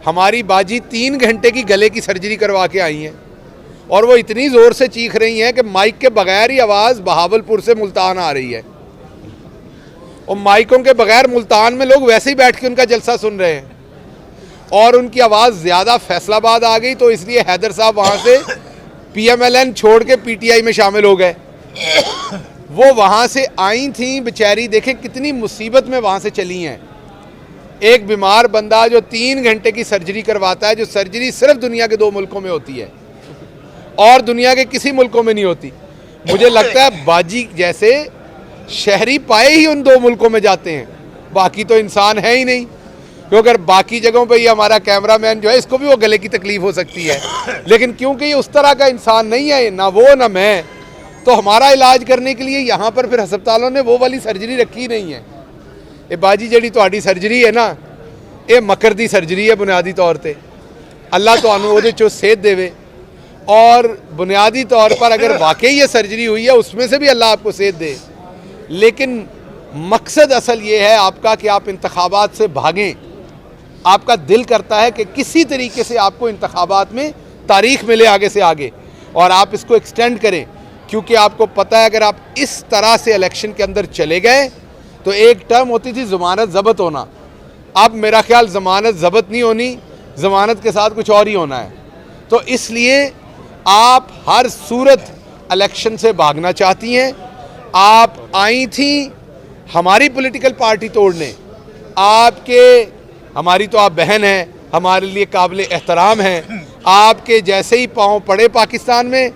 हमारी बाजी 3 घंटे की गले की सर्जरी करवा के आई हैं और वो इतनी ज़ोर से चीख रही हैं कि माइक के बगैर ही आवाज़ बहावलपुर से मुल्तान आ रही है। और माइकों के बगैर मुल्तान में लोग वैसे ही बैठ के उनका जलसा सुन रहे हैं और उनकी आवाज़ ज़्यादा फैसलाबाद आ गई, तो इसलिए हैदर साहब वहाँ से PMLN छोड़ के PTI में शामिल हो गए। वो वहाँ से आई थी बेचारी, देखें कितनी मुसीबत में वहाँ से चली हैं। एक बीमार बंदा जो 3 घंटे की सर्जरी करवाता है, जो सर्जरी सिर्फ दुनिया के 2 मुल्कों में होती है और दुनिया के किसी मुल्कों में नहीं होती। मुझे लगता है बाजी जैसे शहरी पाए ही उन 2 मुल्कों में जाते हैं, बाकी तो इंसान है ही नहीं। क्योंकि अगर बाकी जगहों पे ये हमारा कैमरामैन जो है, इसको भी वो गले की तकलीफ हो सकती है, लेकिन क्योंकि ये उस तरह का इंसान नहीं है, ना वो ना मैं, तो हमारा इलाज करने के लिए यहाँ पर फिर हस्पतालों ने वो वाली सर्जरी रखी नहीं है। ये बाजी जड़ी तो सर्जरी है ना, ये मकर दी सर्जरी है बुनियादी तौर पर। अल्लाह तो वो चो सेहत देवे, और बुनियादी तौर पर अगर वाकई ये सर्जरी हुई है उसमें से भी अल्लाह आपको सेहत दे, लेकिन मकसद असल ये है आपका कि आप इंतखाबात से भागें। आपका दिल करता है कि किसी तरीके से आपको इंतखाबात में तारीख मिले आगे से आगे, और आप इसको एक्सटेंड करें, क्योंकि आपको पता है अगर आप इस तरह से इलेक्शन के अंदर चले गए तो एक टर्म होती थी ज़मानत ज़ब्त होना, अब मेरा ख्याल ज़मानत ज़ब्त नहीं होनी, ज़मानत के साथ कुछ और ही होना है। तो इसलिए आप हर सूरत इलेक्शन से भागना चाहती हैं। आप आई थी हमारी पॉलिटिकल पार्टी तोड़ने, हमारी तो आप बहन हैं, हमारे लिए काबिल एहतराम हैं। आपके जैसे ही पाँव पड़े पाकिस्तान में,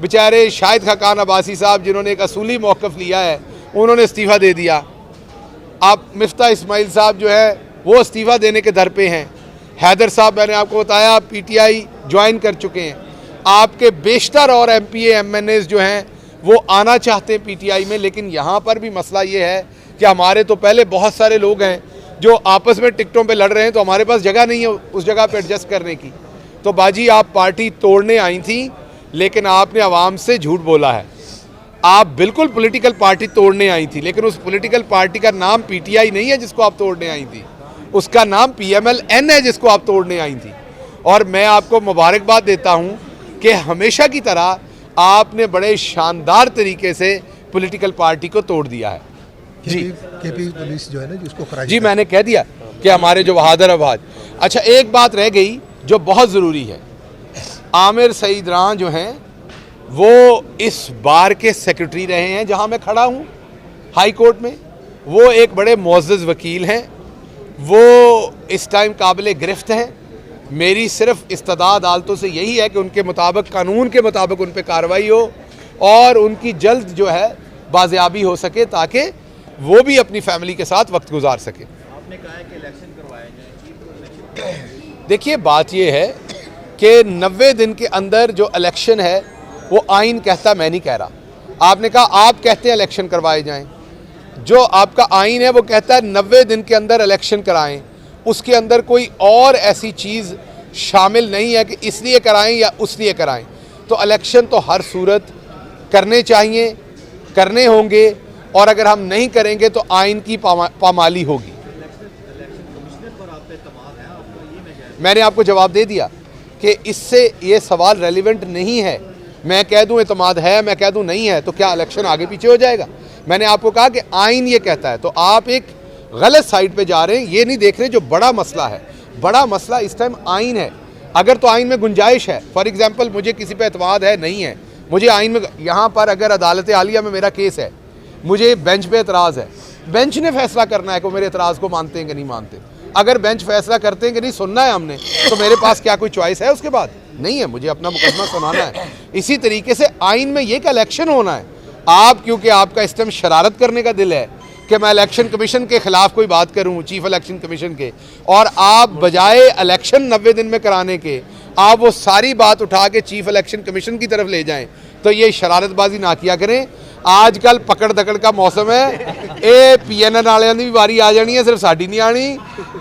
बेचारे शाहिद खाकान अब्बासी साहब जिन्होंने एक असूली मौक़िफ़ लिया है, उन्होंने इस्तीफ़ा दे दिया। आप मिफ्ता इस्माइल साहब जो है वो इस्तीफ़ा देने के दर पे हैं। हैदर साहब मैंने आपको बताया PTI ज्वाइन कर चुके हैं। आपके बेशतर और MPA MNAs जो हैं वो आना चाहते हैं PTI में, लेकिन यहाँ पर भी मसला ये है कि हमारे तो पहले बहुत सारे लोग हैं जो आपस में टिकटों पे लड़ रहे हैं, तो हमारे पास जगह नहीं है उस जगह पे एडजस्ट करने की। तो बाजी आप पार्टी तोड़ने आई थी, लेकिन आपने आवाम से झूठ बोला है। आप बिल्कुल पॉलिटिकल पार्टी तोड़ने आई थी, लेकिन उस पॉलिटिकल पार्टी का नाम PTI नहीं है जिसको आप तोड़ने आई थी, उसका नाम PMLN है जिसको आप तोड़ने आई थी। और मैं आपको मुबारकबाद देता हूँ कि हमेशा की तरह आपने बड़े शानदार तरीके से पॉलिटिकल पार्टी को तोड़ दिया है। जी KP पुलिस जो है ना जिसको जी मैंने कह दिया कि हमारे जो बहादुर आवाज। अच्छा, एक बात रह गई जो बहुत ज़रूरी है। आमिर सईद रां जो हैं वो इस बार के सेक्रेटरी रहे हैं जहां मैं खड़ा हूं हाई कोर्ट में। वो एक बड़े मुअज़्ज़ज़ वकील हैं, वो इस टाइम काबिल गिरफ्त हैं। मेरी सिर्फ इस्तदा अदालतों से यही है कि उनके मुताबिक, कानून के मुताबिक उन पर कार्रवाई हो और उनकी जल्द जो है बाजियाबी हो सके, ताकि वो भी अपनी फैमिली के साथ वक्त गुजार सके। आपने कहा है कि इलेक्शन करवाए जाए। देखिए, बात ये है कि 90 दिन के अंदर जो इलेक्शन है वो आइन कहता, मैं नहीं कह रहा। आपने कहा आप कहते हैं इलेक्शन करवाए जाएं, जो आपका आइन है वो कहता है 90 दिन के अंदर इलेक्शन कराएं। उसके अंदर कोई और ऐसी चीज़ शामिल नहीं है कि इसलिए कराएं या उसलिए कराएं। तो इलेक्शन तो हर सूरत करने चाहिए, करने होंगे, और अगर हम नहीं करेंगे तो आइन की पामाली होगी। मैंने आपको जवाब दे दिया कि इससे ये सवाल रेलिवेंट नहीं है। मैं कह दूं एतमाद है, मैं कह दूं नहीं है, तो क्या इलेक्शन आगे पीछे हो जाएगा? मैंने आपको कहा कि आइन ये कहता है, तो आप एक गलत साइड पे जा रहे हैं, ये नहीं देख रहे जो बड़ा मसला है। बड़ा मसला इस टाइम आइन है। अगर तो आइन में गुंजाइश है, फॉर एग्जांपल मुझे किसी पे एतमाद है, नहीं है, मुझे आइन में, यहाँ पर अगर अदालत आलिया में मेरा केस है, मुझे बेंच पे एतराज़ है, बेंच ने फैसला करना है कि मेरे एतराज़ को मानते हैं कि नहीं मानते। अगर बेंच फैसला करते हैं कि नहीं सुनना है हमने, तो मेरे पास क्या कोई चॉइस है उसके बाद? नहीं है, मुझे अपना मुकदमा सुनाना है। इसी तरीके से आइन में ये कि इलेक्शन होना है। आप, क्योंकि आपका इस टाइम शरारत करने का दिल है कि मैं इलेक्शन कमीशन के ख़िलाफ़ कोई बात करूं, चीफ इलेक्शन कमीशन के, और आप बजाय इलेक्शन 90 दिन में कराने के आप वो सारी बात उठा के चीफ इलेक्शन कमीशन की तरफ ले जाएं, तो ये शरारतबाजी ना किया करें। आजकल पकड़ दकड़ का मौसम है, ये PNN वालियां दी भी वारी आ जानी है, सिर्फ साडी नहीं आनी।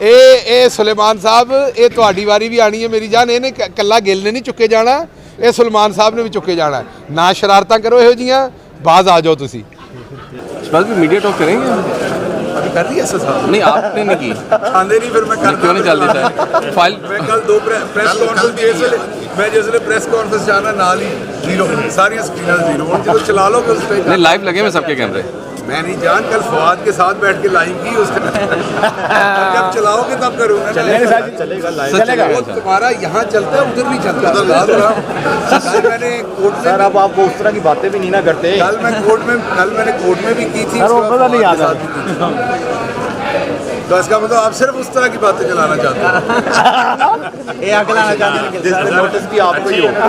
ये सुलेमान साहब, ये तुहाडी वारी भी आनी है मेरी जान, इहने कल्ला गिल ने नहीं चुके जाना, ये सुलेमान साहब ने भी चुके जाना है। ना शरारतां करो इहो जिहियां, बाज आ जाओ तुसी। मीडिया टॉक करेंगे। अभी कर रही है ऐसा साहब नहीं आपने नहीं की, आंदे नहीं फिर मैं कर क्यों नहीं चल देता फाइल? मैं कल 2 प्रेस कॉन्फ्रेंस दी इसलिए मैं जिसले प्रेस कॉन्फ्रेंस जाना नाल ही जीरो सारी स्क्रीन जीरो और जो चला लो उस पे नहीं लाइव लगे हुए सबके कैमरे। मैं नहीं जान कल फवाद के साथ बैठ के लाइव की उसका जब चलाओगे तब करूंगा चलेगा वो तुम्हारा यहाँ चलता है उधर नहीं चलता कल मैंने कोर्ट में सर अब आप उस तरह की बातें भी नहीं ना करते। कल मैंने कोर्ट में भी की थी सर, वो पता नहीं आता। तो इसका मतलब आप सिर्फ उस तरह की बातें चलाना चाहते हो ये अगला नोटिस भी आपको ही होगा।